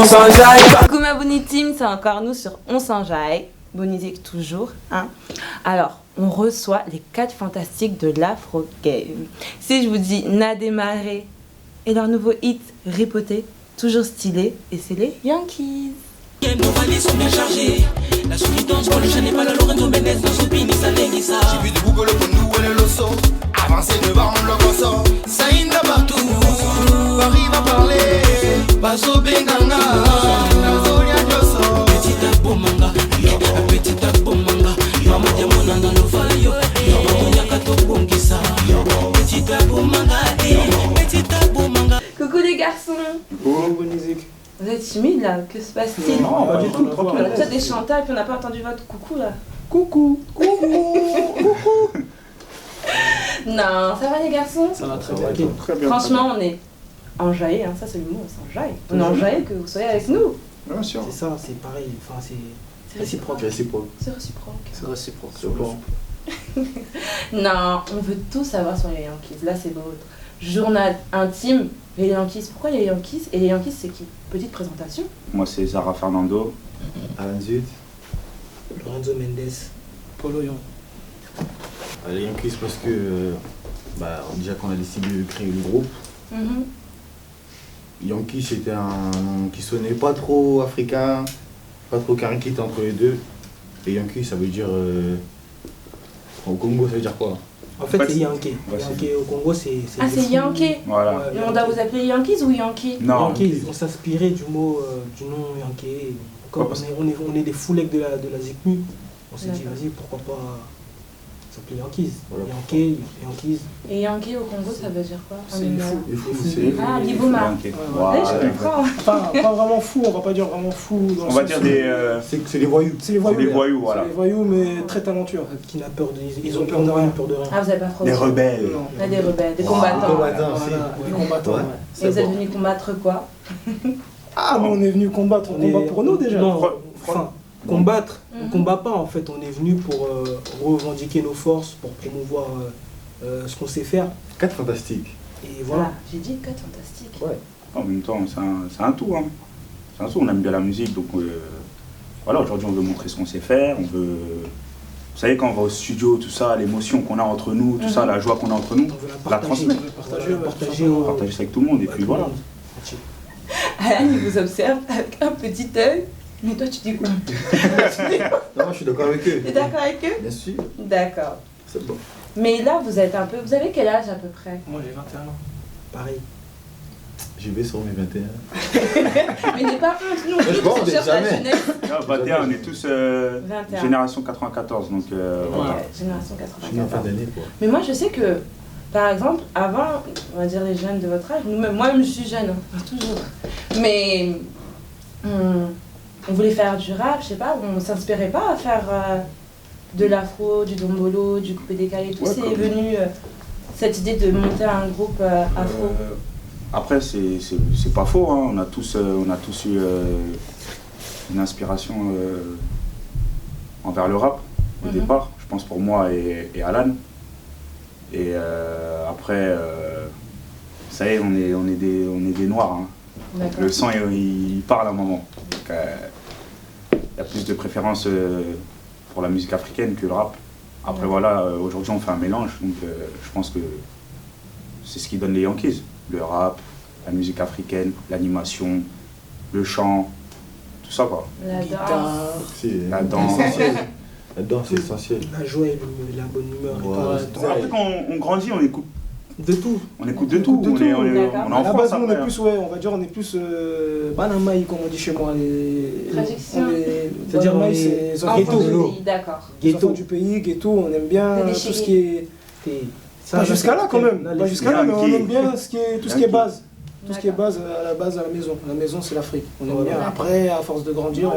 s'enjaille. Coucou ma Bonnie Team, c'est encore nous sur On s'enjaille. Bonne musique toujours, hein. Alors, on reçoit les 4 fantastiques de l'Afro Game. Si je vous dis Nadémaré et leur nouveau hit Ripoté, toujours stylé, et c'est les Yankees. Nos valises sont bien chargées. La souris danse quand le chat n'est pas là. Lorenzo Mendes dans son pini, ça l'enguissa. J'ai vu de Google le Kondou et le Loso. Avancez devant le Gosso. Ça inda partout. Paris va parler. Basso Benganga. Nazolia Diosso. Petit Abomanga. Petit Abomanga. Maman Diamona dans le vaillot. Maman Yakato Bongissa. Petit Abomanga. Petit Abomanga. Coucou les garçons. Bonne musique. Vous êtes timides là, que se passe-t-il? Non, pas du tout, On tranquille. a peut-être des chanteurs et puis on n'a pas entendu votre coucou là. Coucou, coucou. Non, ça va les garçons? Ça va très bien. Très bien. Franchement, on est enjaillés, hein. Ça c'est le mot, on s'enjaille. On est enjaillés que vous soyez avec nous. Bien sûr. C'est ça, c'est pareil, enfin c'est réciproque. Réciproque. C'est réciproque. C'est réciproque. C'est bon. Non, on veut tout savoir sur les Yankees. Là, c'est votre journal intime. Les Yankees, pourquoi les Yankees? Et les Yankees, c'est qui? Petite présentation. Moi, c'est Zara Fernando. Alan Zut. Lorenzo Mendes. Polo Yon. Les Yankees parce que déjà qu'on a décidé de créer le groupe, Yankees c'était un nom qui sonnait pas trop africain, pas trop cariqué entre les deux. Et Yankees ça veut dire au Congo ça veut dire quoi? En fait, c'est c'est- Yankee. ouais, Yankee au Congo, c'est. Ah, des c'est fous. Yankee. Voilà. Ouais, Et on doit vous appeler Yankees ou Yankee? Non, Yankees, on s'inspirait du mot, du nom Yankee. Comme Ouais, parce- on est des foulecs de la ZICMU, on s'est dit, D'accord. vas-y, pourquoi pas s'appeler Yankees. Voilà. Yankees. Et Yankee au Congo, ça veut dire quoi? C'est les fous. Les fous, Les fous. c'est. Ah, Libouma. Yankee. Ouais, je comprends. Enfin, pas vraiment fou, on va pas dire vraiment fou. Dans On le va sens dire où- des, C'est les voyous. C'est les voyous. des voyous, voilà. C'est les voyous, mais très talentueux. Qui n'a peur de. Ils ont peur de rien, peur de rien. Ah, vous avez pas trop. Des rebelles. Non. On a des rebelles, des Wow. combattants. Combattants. Voilà, aussi. des combattants. Ouais. Ouais. Et vous êtes venus combattre quoi? Ah, mais on est venu combattre. On combat pour nous déjà. Non, enfin, combattre, on Mhm. combat pas en fait, on est venu pour revendiquer nos forces, pour promouvoir ce qu'on sait faire. 4 fantastiques. Et Voilà, voilà. j'ai dit code fantastique. Ouais. En même temps, c'est un tout. Hein. C'est un tout, on aime bien la musique. Donc voilà, aujourd'hui, on veut montrer ce qu'on sait faire. On veut. Vous savez, quand on va au studio, tout ça, l'émotion qu'on a entre nous, tout ça, la joie qu'on a entre nous, On veut la la partager, transmettre. partager, Ouais, partager tout au Partager ça avec tout le monde. Et à puis tout le voilà. monde. Alan, il vous observe avec un petit œil. Mais toi, tu dis quoi? Non, je suis d'accord avec eux. T'es d'accord avec eux? Bien sûr. D'accord. C'est bon. Mais là, vous êtes un peu. Vous avez quel âge à peu près? Moi, j'ai 21 ans. Pareil. J'y vais sur mes 21. Mais n'est pas honte, nous, je pense, on cherche la jamais. jeunesse. Là, 21, on est tous 21. génération 94. Donc voilà. Ouais, génération Je suis né en fin 94. d'année quoi. Mais moi, je sais que, par exemple, avant, on va dire les jeunes de votre âge, moi-même, je suis jeune, hein, toujours. Mais on voulait faire du rap, je sais pas, on s'inspirait pas à faire de l'afro, du dombolo, du coupé décalé, tout. Ouais, C'est comme- venu cette idée de monter un groupe afro. Après, c'est pas faux, hein. On a tous eu une inspiration envers le rap au Mhm. départ, je pense pour moi et Alan. Et après, ça y est, on est des noirs. Hein. Donc, D'accord. le sang, il parle à un moment. Donc, il y a plus de préférence pour la musique africaine que le rap. Après, Ouais. voilà, aujourd'hui, on fait un mélange. Donc, je pense que c'est ce qui donne les Yankees. Le rap, la musique africaine, l'animation, le chant, tout ça quoi. La danse. Guitare, C'est La danse. essentiel. La danse c'est essentiel. la joie et la bonne humeur. et Ouais, tout. c'est Après quand on grandit, on écoute De tout. de tout. de On est tout, d'accord. on est À en la France base, nous, on est après. plus, ouais, on va dire, on est plus Banamaï, comme on dit chez moi. Traduction. C'est-à-dire, on Banamaï, est c'est Enfants ghetto. du pays, d'accord. les Ghetto. enfants du pays, ghetto, on aime bien T'es tout déchiré. ce qui est. Et Pas jusqu'à là quand même, pas jusqu'à là, mais on Yankee. aime bien tout ce qui est Yankee. base. Tout ce qui est D'accord. base à la base à la maison. La maison c'est l'Afrique. On aime Voilà. bien. Après, à force de grandir, Ouais,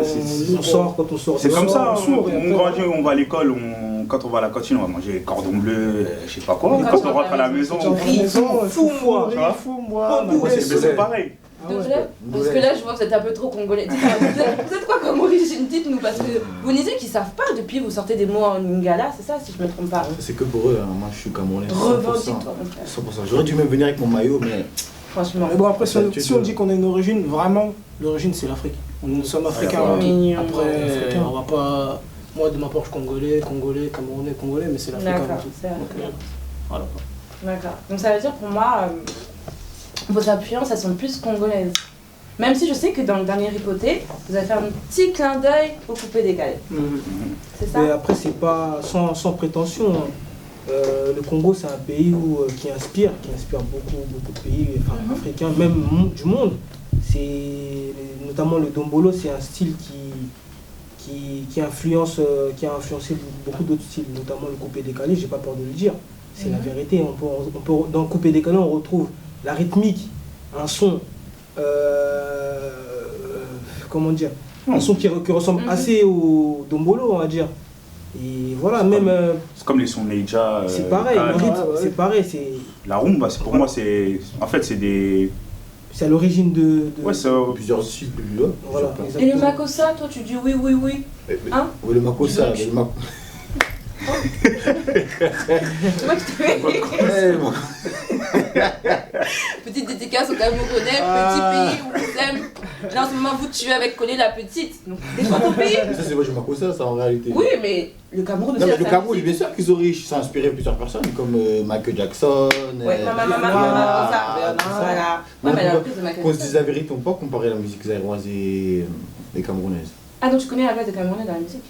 on On sort quand on sort. C'est dehors. comme ça, s'ouvre, et on après, grandit, on va à l'école, quand on va à la cantine, on va manger cordon bleu, je sais pas quoi. Mais Quand quand on rentre à la maison, Quand on rentre à la maison, fou, moi, tu vois. fou, moi. mais c'est pareil. Ah Donc ouais. là, parce que là, je vois que vous êtes un peu trop congolais. Vous êtes quoi comme origine? Dites-nous, parce que vous disiez qu'ils savent pas, depuis vous sortez des mots en lingala, c'est ça, si je me trompe pas. C'est que pour eux, hein. Moi je suis camerounais. 100%. Revendique-toi, mon frère. 100%. J'aurais dû même venir avec mon maillot, mais franchement. Mais bon, après, si Ça, on dit qu'on a une origine, vraiment, l'origine c'est l'Afrique. Nous sommes africains. voilà. Mignon. Après, Africain. on va pas. Moi, de ma part, je suis congolais, camerounais, congolais, mais c'est l'Afrique avant D'accord, tout. c'est vrai. Donc, voilà. D'accord. Donc ça veut dire pour moi, vos influences, elles sont plus congolaises. Même si je sais que dans le dernier Ripoté, vous avez fait un petit clin d'œil au coupé décalé. C'est ça? Mais après, c'est pas sans prétention. Hein. Le Congo, c'est un pays qui inspire beaucoup de pays africains, même du monde. Notamment le Dombolo, c'est un style qui a influencé beaucoup d'autres styles, notamment le coupé décalé, j'ai pas peur de le dire. C'est la vérité. Dans le coupé décalé, on retrouve la rythmique, un son, comment dire, un son qui ressemble assez au Dombolo, on va dire. Et voilà, même. C'est comme les sons Neija. C'est pareil, le rythme, c'est pareil. La rumba, pour moi, c'est. En fait, c'est des. C'est à l'origine de. Ouais, c'est. Plusieurs styles, plusieurs. Voilà, Et le exactement. Makossa, toi tu dis oui, oui, oui. Hein? Oui, le Makossa. Je- Le Mako- Tu vois que je te fais Ouais, bon. petite dédicace au Camerounais, petit pays où vous aime. Là en ce moment vous tuez avec Collet la petite. Donc défends ton pays. Ça, c'est pas du Makossa, ça en réalité. Oui, mais le Cameroun aussi Non, mais a le sa Cameroun, musique. bien sûr qu'ils ont riche, ça a inspiré plusieurs personnes, comme Michael Jackson. Ouais, Rihanna, tout ça. voilà. Ouais, mais elle a repris de Michael Qu'on se Jackson. dise la vérité, on peut pas comparer la musique zaïroise et les camerounaises. Ah donc tu connais la place des Camerounais dans la musique?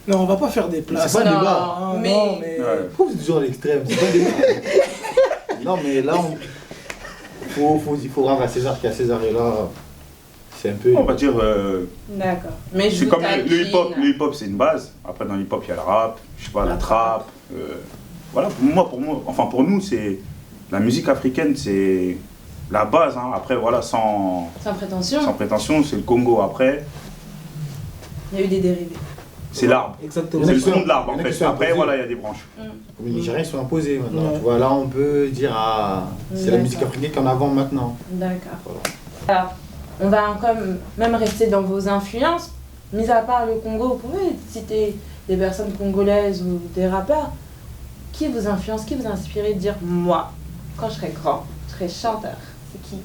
Non, on va pas faire des places. C'est pas Non, un débat. Ah, mais- non, mais. Ouais. Pourquoi vous êtes toujours à l'extrême? C'est pas des Non, mais là, il faut rendre à César qui a César et là, c'est un peu. On va dire. D'accord. Mais je C'est vous comme taquine. le hip-hop. Le hip-hop, c'est une base. Après, dans le hip-hop, il y a le rap, je sais pas, la trap. Voilà, pour nous, c'est. La musique africaine, c'est la base. Hein. Après, voilà, sans Sans prétention, c'est le Congo. Après, il y a eu des dérivés. c'est l'arbre. Exactement. C'est le Il y en a tronc qui de l'arbre, sont- en il y en a qui fait. sont Après, imposés. voilà, il y a des branches. Comme les Nigériens, ils sont imposés maintenant. Ouais. Tu vois, là, on peut dire, ah, c'est la musique D'accord. africaine qu'en avant maintenant. D'accord. Voilà. Alors, on va encore même rester dans vos influences. Mis à part le Congo, vous pouvez citer des personnes congolaises ou des rappeurs. Qui vous influence, qui vous inspire de dire moi, quand je serai grand, je serai chanteur? C'est qui?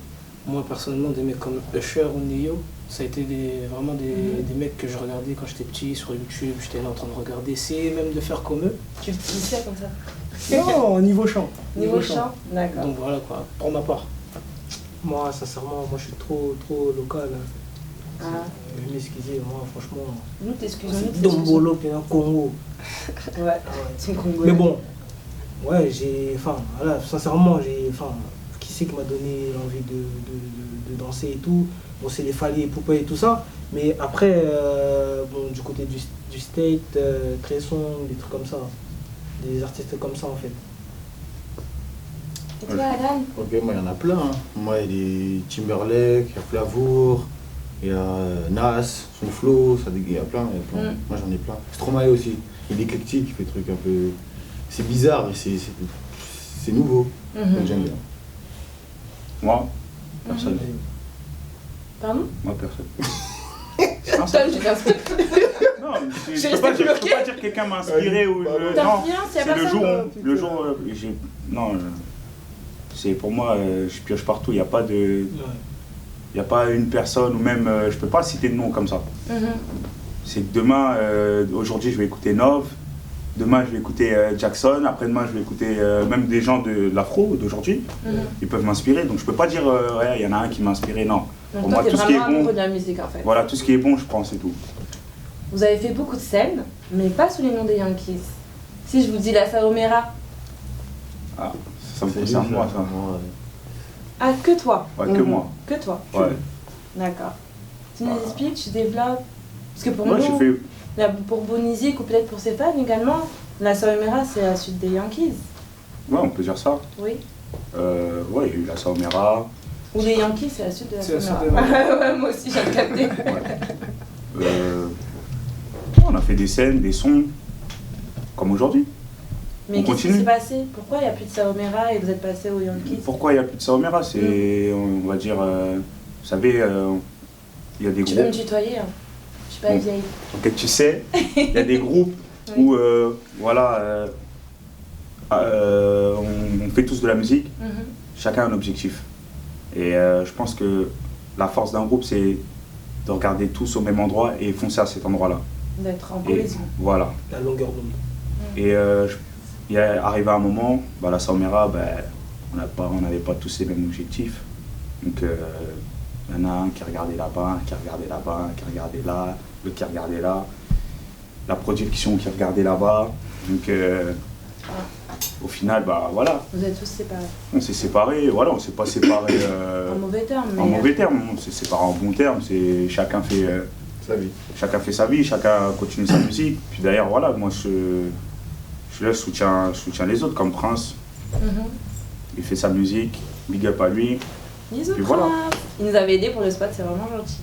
Moi, personnellement, des mecs comme Usher ou Neo, ça a été vraiment des mecs que je regardais quand j'étais petit sur YouTube. J'étais là en train de regarder, essayer même de faire comme eux. Tu le disais comme ça? Non, niveau chant. Niveau chant? D'accord. Donc voilà quoi, pour ma part. Moi, sincèrement, je suis trop local. Ah. Je m'excusez, moi, franchement. Nous t'excusons. C'est Dombolo qui est dans le Congo. Ouais, c'est une Congolais. Mais bon, ouais, sincèrement, qui c'est qui m'a donné l'envie de danser et tout. Bon, c'est les Fally et Poupée et tout ça. Mais après, bon, du côté du state, Cresson, des trucs comme ça. Des artistes comme ça en fait. Et toi, Adam? Ok, moi, il y en a plein. Hein. Moi, il y a des Timberlake, il y a Flavour, il y a Nas, son flow, il y a plein. Moi, j'en ai plein. Stromae aussi. Il est éclectique, il fait des trucs un peu. C'est bizarre, et c'est nouveau. Donc, j'aime bien. Moi, personne. Pardon? Moi, personne. Toi, j'ai inspiré. Non, je J'ai peux pas resté dire bloqué. que quelqu'un m'a inspiré ou non. T'influences, y a C'est le personne? jour, j'ai non, c'est pour moi, je pioche partout. Il n'y a pas de, il y a pas une personne ou même, je peux pas citer de nom comme ça. C'est que demain, aujourd'hui, je vais écouter Nov. Demain, je vais écouter Jackson. Après-demain, je vais écouter même des gens de l'afro d'aujourd'hui. Ils peuvent m'inspirer. Donc, je peux pas dire, ouais, il y en a un qui m'a inspiré. Non. Donc Pour toi, moi, t'es tout ce qui est vraiment amoureux bon, de la musique en fait. voilà, tout ce qui est bon, je prends, c'est tout. Vous avez fait beaucoup de scènes, mais pas sous les noms des Yankees. Si je vous dis la Saomera, Ah, ça me concerne moi, ça. ah que toi, Ouais, que moi. que toi. Ouais. D'accord. Tu nous expliques, tu développes. Parce que pour Moi, j'ai nous, fait. pour Bonizik ou peut-être pour ses fans également, la Saomera c'est la suite des Yankees. Ouais, on peut dire ça. Oui. Ouais, il y a eu la Saomera. Ou les Yankees c'est la suite de la C'est la suite Saomera. Ouais, moi aussi j'ai capté. On a fait des scènes, des sons, comme aujourd'hui. Mais On qu'est-ce qui continue. s'est passé? Pourquoi il n'y a plus de Saomera et vous êtes passé aux Yankees? Pourquoi il n'y a plus de Saomera? C'est, on va dire, vous savez, il y a des Tu peux me groupes. tutoyer, hein. Je suis pas Bon. vieille. Ok, tu sais, il y a des groupes Oui. où, voilà, on fait tous de la musique. Mhm. chacun a un objectif. Et je pense que la force d'un groupe, c'est de regarder tous au même endroit et foncer à cet endroit-là. D'être en Et cohésion. voilà. La longueur d'onde. Et il est arrivé un moment, la Saomera, on n'avait pas tous les mêmes objectifs. Donc il y en a un qui regardait là-bas, qui regardait là-bas, qui regardait là, l'autre qui regardait là. La production qui regardait là-bas. Donc au final, voilà. Vous êtes tous séparés. On s'est séparés, voilà, on s'est pas séparés En mauvais termes. en mauvais termes, on s'est séparés en bon terme. Chacun fait sa vie. Chacun fait sa vie, chacun continue sa musique. Puis d'ailleurs, voilà, moi je soutiens les autres comme Prince. Il fait sa musique, big up à lui. Bisous, Puis voilà. Il nous avait aidé pour le spot, c'est vraiment gentil.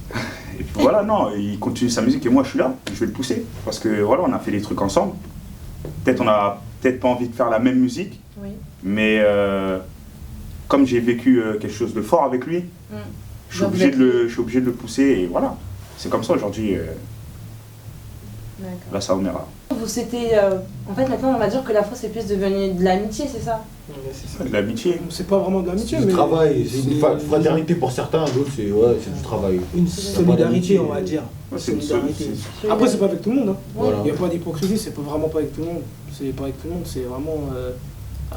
Et puis voilà, non, il continue sa musique et moi je suis là, je vais le pousser. Parce que voilà, on a fait des trucs ensemble. Peut-être on a peut-être pas envie de faire la même musique, Oui. mais comme j'ai vécu quelque chose de fort avec lui, je suis Donc obligé de le pousser et voilà. C'est comme ça aujourd'hui, D'accord. la Saomera. Vous, c'était. En fait, maintenant, on va dire que l'afro, c'est plus devenu de l'amitié, c'est ça? Ouais, c'est ça. De l'amitié. C'est pas vraiment de l'amitié, C'est mais du travail, c'est une fraternité pour certains, d'autres c'est du travail. une pas solidarité, d'amitié. on va dire. Ouais, c'est une Solidarité. c'est- Après, c'est pas avec tout le monde. Hein. Voilà. Il n'y a pas d'hypocrisie, c'est pas vraiment pas avec tout le monde. C'est pas avec tout le monde, c'est vraiment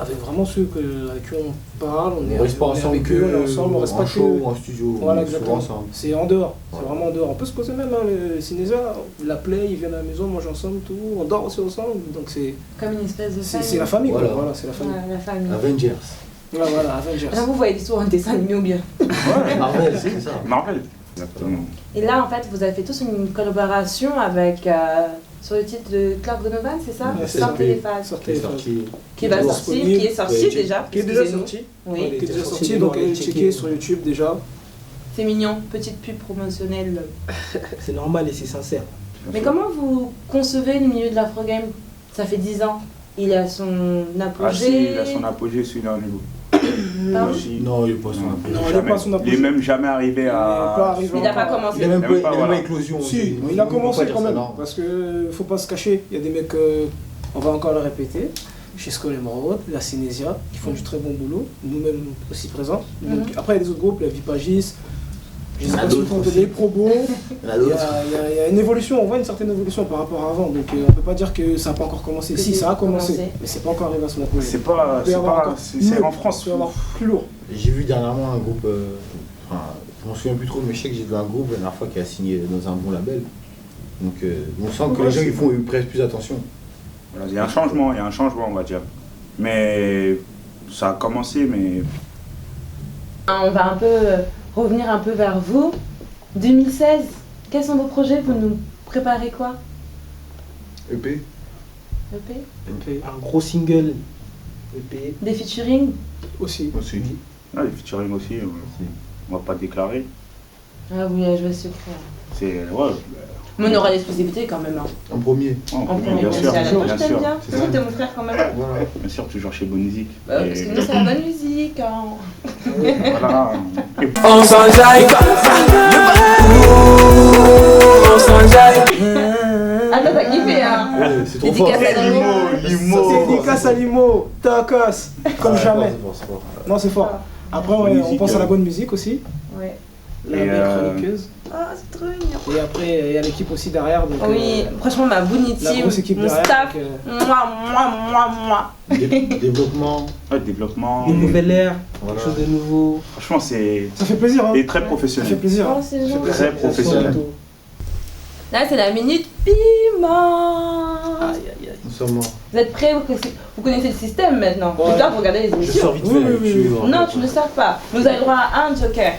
avec vraiment ceux avec qui on parle, On reste pas on est ensemble avec eux, on est ensemble, on reste en pas show, que. en studio, Voilà, on est souvent exactement. ensemble. C'est en dehors, c'est Voilà. vraiment en dehors. On peut se poser même, hein, le cinéma, la play, ils viennent à la maison, on mange ensemble, tout, on dort aussi ensemble, donc c'est Comme une espèce de famille. c'est la famille, Voilà. quoi. Voilà, c'est la famille. Ouais, la famille. Avengers. Ouais, voilà, Avengers. Là, vous voyez l'histoire en dessin animé ou bien. Marvel, c'est ça. Marvel. Exactement. Et là, en fait, vous avez fait tous une collaboration avec. Sur le titre de Clark Donovan, c'est ça? Ouais, c'est Sortez ça. les phases. Sortez les phases. Qui va Toujours sortir, disponible. qui est sorti Ouais, déjà. Qui est déjà excusez-nous. sorti. Oui. Qui est déjà sorti, sorti, donc allez allez checker. checker sur YouTube déjà. C'est mignon, petite pub promotionnelle. C'est normal et c'est sincère. Mais comment vous concevez le milieu de l'afro-game? Ça fait 10 ans. Il a son Ah si, apogée. il a son apogée, celui-là au niveau. Pardon? Si. Non, il est pas son Non, il est Jamais. pas son Il est apogée. même jamais arrivé Il est à. pas arrivé Il n'a pas encore. commencé. Il a même Même pas, pas voilà. éclosion. Si, aussi. il a Faut commencé pas dire quand ça, même, non. parce que faut pas se cacher, il y a des mecs, on va encore le répéter, chez Skoll Emerald, la Cinésia, qui font du très bon boulot, nous-mêmes aussi présents. Donc, après, il y a des autres groupes, la Vipagis, je sais Il y en a pas si d'autres vous comptez aussi. les Probos. Il y en a Il y, d'autres. a, il y a une évolution, on voit une certaine évolution par rapport à avant, donc on peut pas dire que ça n'a pas encore commencé. Que Si, c'est ça a commencé, commencé. mais c'est pas encore arrivé à son apogée. C'est pas. peut y avoir encore C'est mieux. en France. Il peut y avoir plus lourd. J'ai vu dernièrement un groupe, je m'en souviens plus trop, mais je sais que j'ai vu un groupe la dernière fois qui a signé dans un bon label. Donc on sent que les gens ils prêtent plus attention. Voilà, il y a un changement, on va dire. Mais ça a commencé, mais On va un peu revenir un peu vers vous. 2016, quels sont vos projets? Vous nous préparez quoi? EP. EP? Un gros single EP. Des featuring? Aussi. Aussi. les featuring aussi, on va pas déclarer. Ah oui, je vais secret. C'est. Ouais. Mais on aura l'exclusivité quand même. Hein. En premier. En En premier, bien sûr, Moi, je bien t'aime sûr. bien. C'est ça. T'es mon frère quand même. Voilà. Bien sûr, toujours chez Bonne Musique. Bah, Et parce que nous, c'est la bonne musique. Hein. voilà. Et On s'enjaille on s'enjaille. Attends, t'as kiffé, hein? Ouais, c'est trop fort. Dédicace à Limo. Dédicace à Limo, tacos, comme jamais. C'est fort. Non, c'est fort. Après, Bonne on musique, pense à la bonne musique aussi, Ouais. la Et, belle chroniqueuse. Ah, c'est trop mignon. Et après, il y a l'équipe aussi derrière. Donc, Oui, franchement, ma Bonnie la team, grosse équipe mon derrière. staff, donc, moi. Développement. ouais, développement. Une nouvelle ère, Voilà. quelque chose de nouveau. Franchement, c'est. ça fait plaisir. Hein. Et très Ça fait professionnel. plaisir. Oh, Hein. c'est Ça fait gentil. plaisir. Très professionnel. Là, c'est la minute piment. Aïe, aïe, aïe. Nous sommes morts. Vous êtes prêts? Vous connaissez le système maintenant. Ouais. J'espère que vous regardez les Je émissions. sors vite Oui, fait. oui, oui. Non, tu ne sors pas. Vous avez le droit à un joker.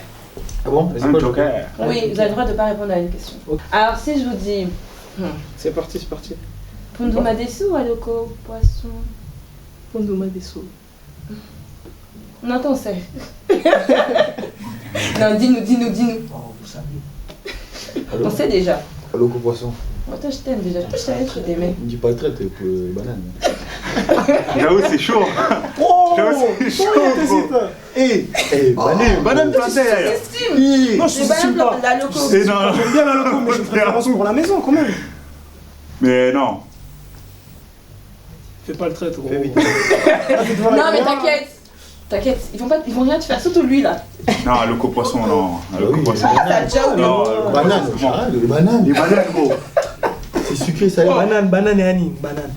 Ah bon? C'est Un quoi le joker. Oui, vous avez le droit de ne pas répondre à une question. Ok. Alors, si je vous dis C'est parti, c'est parti. Punduma Desu ou Aloko Poisson? Pondoma des sauts. Non, on sait. Non, dis-nous. Oh, vous savez. On sait déjà. Allo poisson. Moi, toi, je t'aime déjà. Je savais que je t'aimais. Ne dis pas traite, banane. J'avoue, c'est chaud. Oh, J'avoue, c'est chaud. gros. Banane plantain. Estime. Non, je Les suis bananes, pas. la loco. Et non. J'aime bien la loco, mais j'ai une préférence pour la maison quand même. Mais non. Fais pas le trait, gros. Fais vite. Ah, t'es devant la Non, mais caméra. t'inquiète. T'inquiète, ils vont rien te faire, surtout lui là. Non, le copoisson, non. Le oui, copoisson. T'as déjà oublié. Non, Banane, les bananes. Les bananes, gros. C'est sucré, ça. Banane et Annie, banane.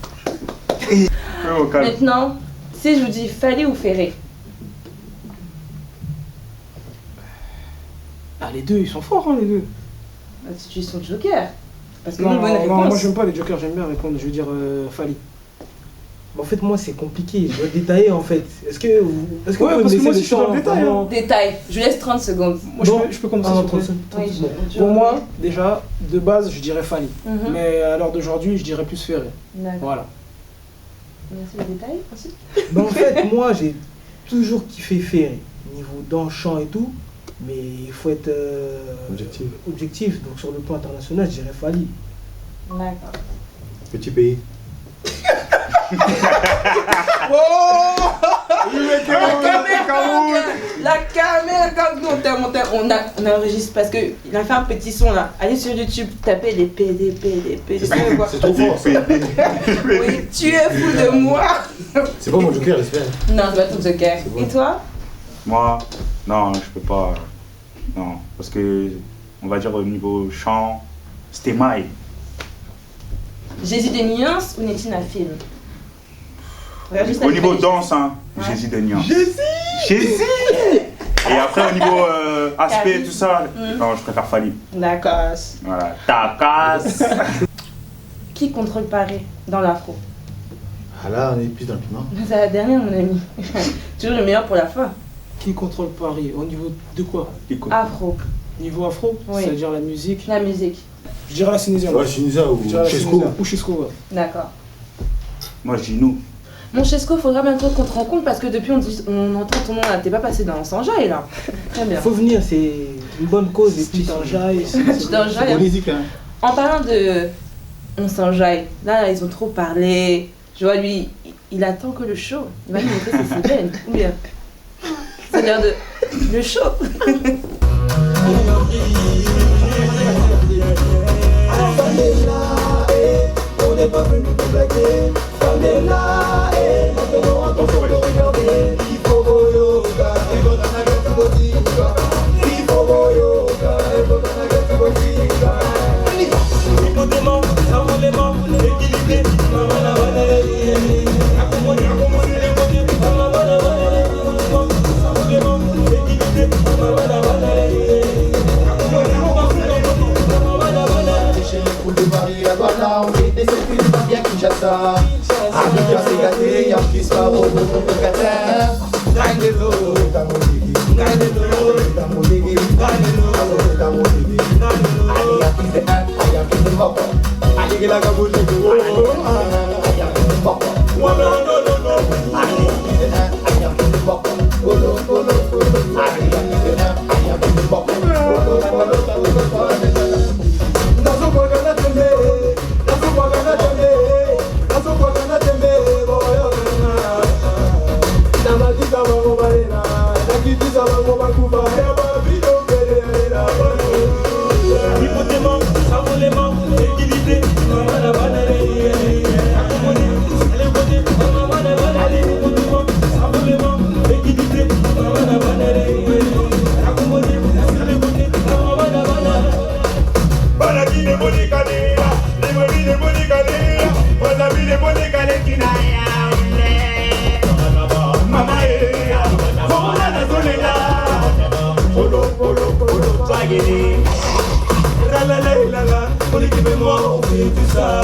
Au calme. Maintenant, si je vous dis Fally ou Ferré. Ah, les deux, ils sont forts, hein, les deux. Bah, tu es son joker. Parce que Non, bonne non, réponse. moi j'aime pas les jokers, j'aime bien répondre. Je veux dire Fally. En fait, moi, c'est compliqué. Je dois détailler, en fait. Est-ce que vous Ouais, pouvez me parce que laisser moi le aussi, je suis dans champ le détail, vraiment hein. Détail, je laisse 30 secondes. Moi je peux commencer Ah, s'il te plaît. 30 Oui, bon. Pour moi, déjà, de base, je dirais Fally. Mhm. Mais à l'heure d'aujourd'hui, je dirais plus Ferré. D'accord. Voilà. Merci le détail ensuite. Ben, en fait, moi, j'ai toujours kiffé Ferré. Niveau dans chant et tout. Mais il faut être objectif. Donc, sur le plan international, je dirais Fally. D'accord. Petit pays. La caméra, on enregistre parce qu'il a fait un petit son là. Allez sur YouTube, tapez les PDP. C'est trop fort. Oui, tu es fou de moi. C'est pas mon joker, j'espère. Non, c'est pas ton joker. C'est bon. Et toi? Moi, non, je peux pas. Non, parce que, on va dire au niveau chant, c'était Maï. Jésus des nuances ou Netine à film? Regarde juste Au la niveau image. danse, hein, Ouais. Jésus de nuance. Jésus. Et après, au niveau aspect, Caris. tout ça, Mm. non, je préfère Fally. D'accord. Voilà, ta casse. Qui contrôle Paris dans l'afro? Ah là, on est plus dans le piment. C'est la dernière, mon ami. Toujours le meilleur pour la fin. Qui contrôle Paris? Au niveau de quoi? Afro, Niveau afro, Oui. c'est-à-dire la musique. la musique. Je dirais la Cinésien. Ouais, Shinza ou Je dirais la Chesco. Cinésien. Ou Chesco, ouais. D'accord. Moi, je dis nous. Mon Chesco, faudra bientôt qu'on te rencontre parce que depuis on entend ton nom là. T'es pas passé dans Sanjay là. Très bien. Faut venir, c'est une bonne cause. Et puis, Petit enjaille. Petit enjaille. Politique, hein. En parlant de On s'enjaille, là ils ont trop parlé. Je vois lui, il attend que le show. Il va nous montrer ses semaines. Ou bien. C'est l'heure de le show. On n'est pas venu pour blaguer. On est là et maintenant attention de regarder. Il faut go yoga et votre nugget to go yoga. Il faut go yoga et votre nugget to go yoga. Écoutez-moi, ça vaut les mains, équilibré. Maman la vanille. Accommodez les côtés. Maman la vanille. Ça vaut les mains, équilibré. Maman la vanille. Chez les poules de Paris à Douala, on fait des circuits bien Kinshasa. Abidjan c'est gâté, y'a qui soit au bout de Qatar. Gagne de l'eau, gagne de l'eau, gagne de l'eau. Allez, y'a qui c'est un, y'a qui c'est mort. Allez, y'a qui c'est un, y'a qui c'est mort. Allez, y'a qui c'est un, y'a qui c'est mort. Allez, y'a qui c'est un, y'a qui c'est mort. La la la la la, on est qui fait moi, on fait tout ça.